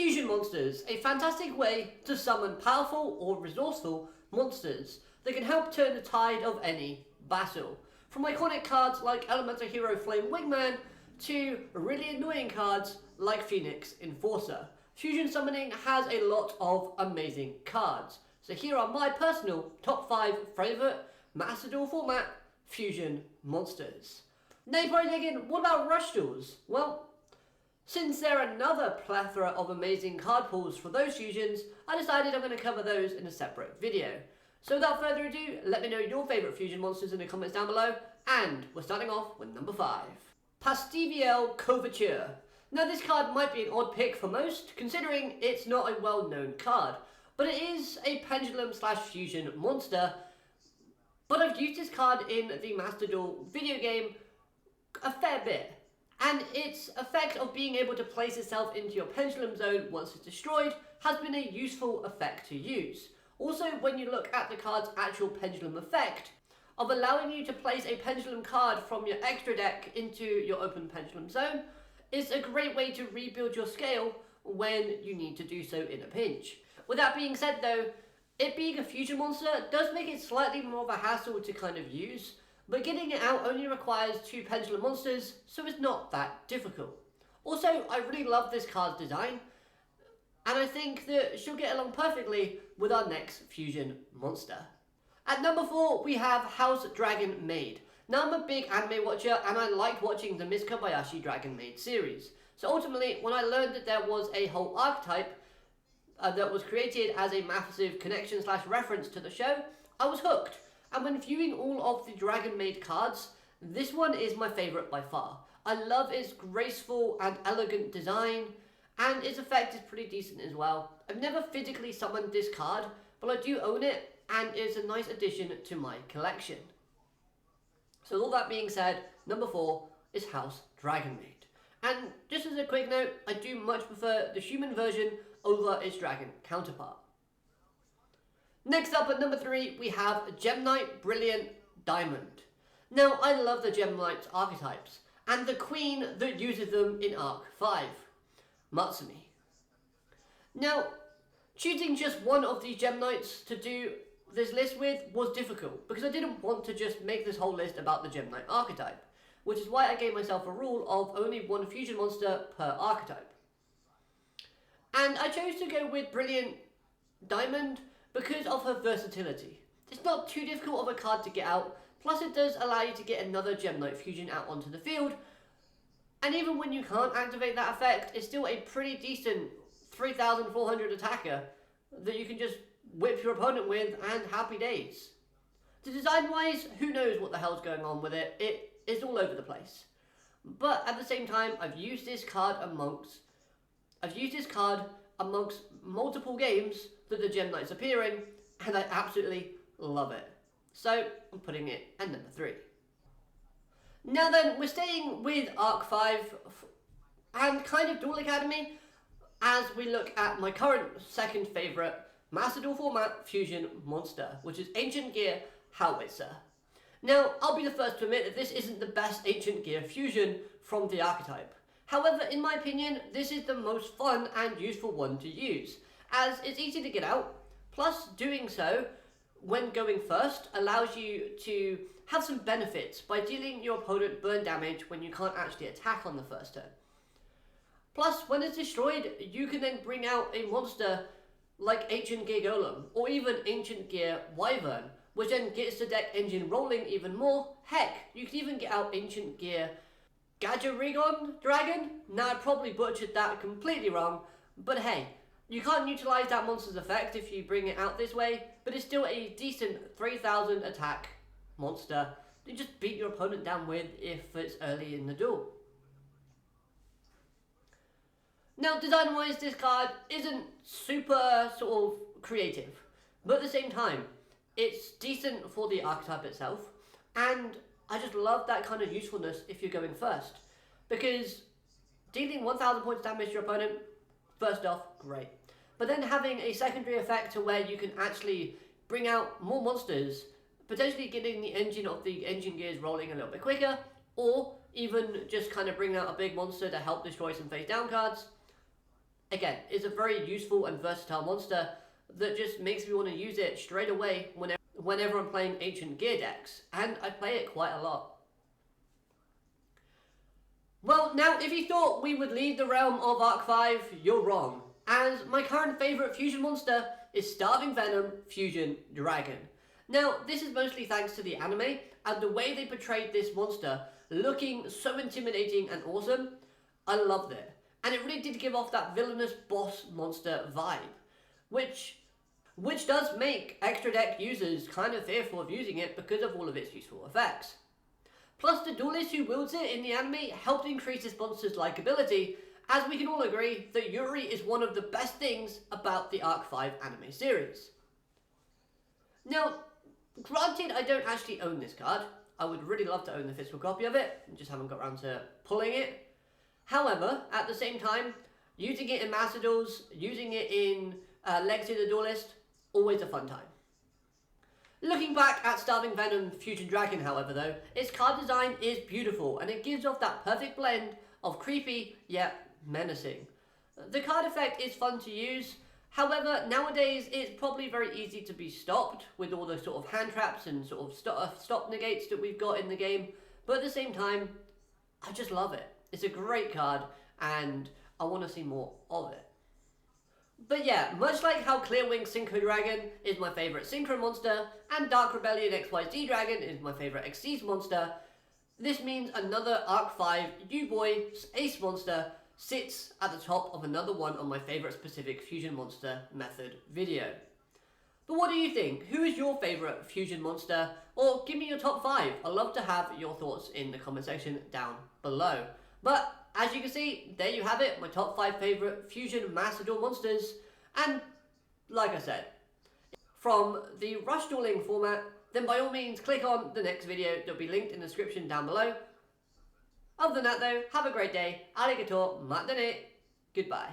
Fusion monsters, a fantastic way to summon powerful or resourceful monsters that can help turn the tide of any battle. From iconic cards like Elemental Hero Flame Wingman to really annoying cards like Phoenix Enforcer. Fusion summoning has a lot of amazing cards. So here are my personal top 5 favourite Master Duel format Fusion monsters. Now you're probably thinking, what about Rush Duels? Well, since there are another plethora of amazing card pools for those fusions, I decided I'm going to cover those in a separate video. So without further ado, let me know your favourite fusion monsters in the comments down below, and we're starting off with number 5. Pastiviel Couverture. Now this card might be an odd pick for most, considering it's not a well-known card, but it is a pendulum slash fusion monster. But I've used this card in the Master Duel video game a fair bit, and its effect of being able to place itself into your pendulum zone once it's destroyed has been a useful effect to use. Also, when you look at the card's actual pendulum effect of allowing you to place a pendulum card from your extra deck into your open pendulum zone, is a great way to rebuild your scale when you need to do so in a pinch. With that being said though, it being a fusion monster does make it slightly more of a hassle to kind of use, but getting it out only requires 2 pendulum monsters, so it's not that difficult. Also, I really love this card's design, and I think that she'll get along perfectly with our next fusion monster. At number 4, we have House Dragon Maid. Now I'm a big anime watcher, and I liked watching the Miss Kobayashi Dragon Maid series. So ultimately, when I learned that there was a whole archetype that was created as a massive connection slash reference to the show, I was hooked. And when viewing all of the Dragon Maid cards, this one is my favourite by far. I love its graceful and elegant design, and its effect is pretty decent as well. I've never physically summoned this card, but I do own it, and it's a nice addition to my collection. So with all that being said, number 4 is House Dragon Maid. And just as a quick note, I do much prefer the human version over its dragon counterpart. Next up at number 3, we have Gem Knight Brilliant Diamond. Now, I love the Gem Knight archetypes, and the queen that uses them in Arc 5, Matsumi. Now, choosing just one of these Gem Knights to do this list with was difficult, because I didn't want to just make this whole list about the Gem Knight archetype, which is why I gave myself a rule of only one fusion monster per archetype. And I chose to go with Brilliant Diamond because of her versatility. It's not too difficult of a card to get out, plus it does allow you to get another Gem Knight fusion out onto the field, and even when you can't activate that effect, it's still a pretty decent 3,400 attacker that you can just whip your opponent with, and happy days. The design wise, who knows what the hell's going on with it, it is all over the place. But at the same time, I've used this card amongst multiple games that the Gem Knights appear in, and I absolutely love it. So I'm putting it at number 3. Now then, we're staying with Arc 5 and kind of Duel Academy as we look at my current second favourite Master Duel format fusion monster, which is Ancient Gear Howitzer. Now, I'll be the first to admit that this isn't the best Ancient Gear fusion from the archetype. However, in my opinion, this is the most fun and useful one to use, as it's easy to get out, plus doing so when going first allows you to have some benefits by dealing your opponent burn damage when you can't actually attack on the first turn. Plus, when it's destroyed, you can then bring out a monster like Ancient Gear Golem, or even Ancient Gear Wyvern, which then gets the deck engine rolling even more. Heck, you can even get out Ancient Gear Gadjarigon Dragon? Now I probably butchered that completely wrong, but hey, you can't utilise that monster's effect if you bring it out this way, but it's still a decent 3,000 attack monster to just beat your opponent down with if it's early in the duel. Now, design-wise, this card isn't super sort of creative, but at the same time, it's decent for the archetype itself, and I just love that kind of usefulness if you're going first, because dealing 1,000 points damage to your opponent, first off, great. But then having a secondary effect to where you can actually bring out more monsters, potentially getting the engine of the engine gears rolling a little bit quicker, or even just kind of bring out a big monster to help destroy some face down cards. Again, it's a very useful and versatile monster that just makes me want to use it straight away whenever I'm playing Ancient Gear decks, and I play it quite a lot. Well, now if you thought we would leave the realm of Arc 5, you're wrong, as my current favourite fusion monster is Starving Venom Fusion Dragon. Now, this is mostly thanks to the anime and the way they portrayed this monster looking so intimidating and awesome. I loved it, and it really did give off that villainous boss monster vibe, which does make extra deck users kind of fearful of using it because of all of its useful effects. Plus, the duelist who wields it in the anime helped increase this monster's likability, as we can all agree that Yuri is one of the best things about the Arc 5 anime series. Now, granted, I don't actually own this card. I would really love to own the physical copy of it, I just haven't got around to pulling it. However, at the same time, using it in Master Duels, using it in Legacy of the Duelist, always a fun time. Looking back at Starving Venom Fusion Dragon, however, though, its card design is beautiful and it gives off that perfect blend of creepy yet menacing. The card effect is fun to use, however, nowadays it's probably very easy to be stopped with all the sort of hand traps and sort of stop negates that we've got in the game, but at the same time, I just love it. It's a great card and I want to see more of it. But yeah, much like how Clearwing Synchro Dragon is my favourite Synchro monster, and Dark Rebellion XYZ Dragon is my favourite Xyz monster, this means another Arc 5 U-Boy Ace monster sits at the top of another one on my favourite specific fusion monster method video. But what do you think? Who is your favourite fusion monster? Or give me your top 5. I'd love to have your thoughts in the comment section down below. But as you can see, there you have it, my top 5 favourite fusion Master Duel monsters. And like I said, from the Rush dueling format, then by all means click on the next video that will be linked in the description down below. Other than that though, have a great day, arigato, matane, goodbye.